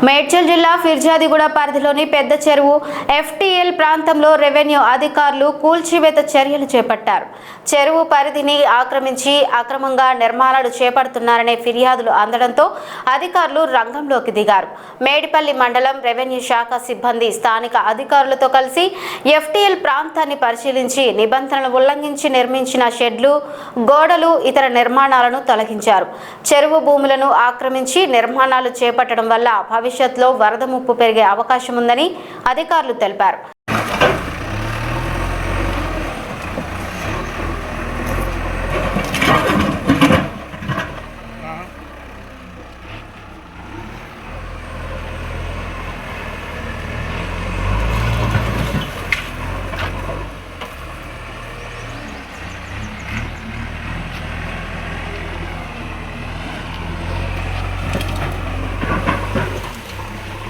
మేడ్చల్ జిల్లా ఫిర్జాదిగూడ పరిధిలోని పెద్ద చెరువు ఎఫ్టీఎల్ ప్రాంతంలో రెవెన్యూ అధికారులు కూల్చివేత చర్యలు చేపట్టారు. చెరువు పరిధిని ఆక్రమించి అక్రమంగా నిర్మాణాలు చేపడుతున్నారనే ఫిర్యాదులు అందడంతో అధికారులు రంగంలోకి దిగారు. మేడిపల్లి మండలం రెవెన్యూ శాఖ సిబ్బంది స్థానిక అధికారులతో కలిసి ఎఫ్టీఎల్ ప్రాంతాన్ని పరిశీలించి నిబంధనలు ఉల్లంఘించి నిర్మించిన షెడ్లు, గోడలు, ఇతర నిర్మాణాలను తొలగించారు. చెరువు భూములను ఆక్రమించి నిర్మాణాలు చేపట్టడం వల్ల భవిష్యత్తులో వరద ముప్పు పెరిగే అవకాశం ఉందని అధికారులు తెలిపారు.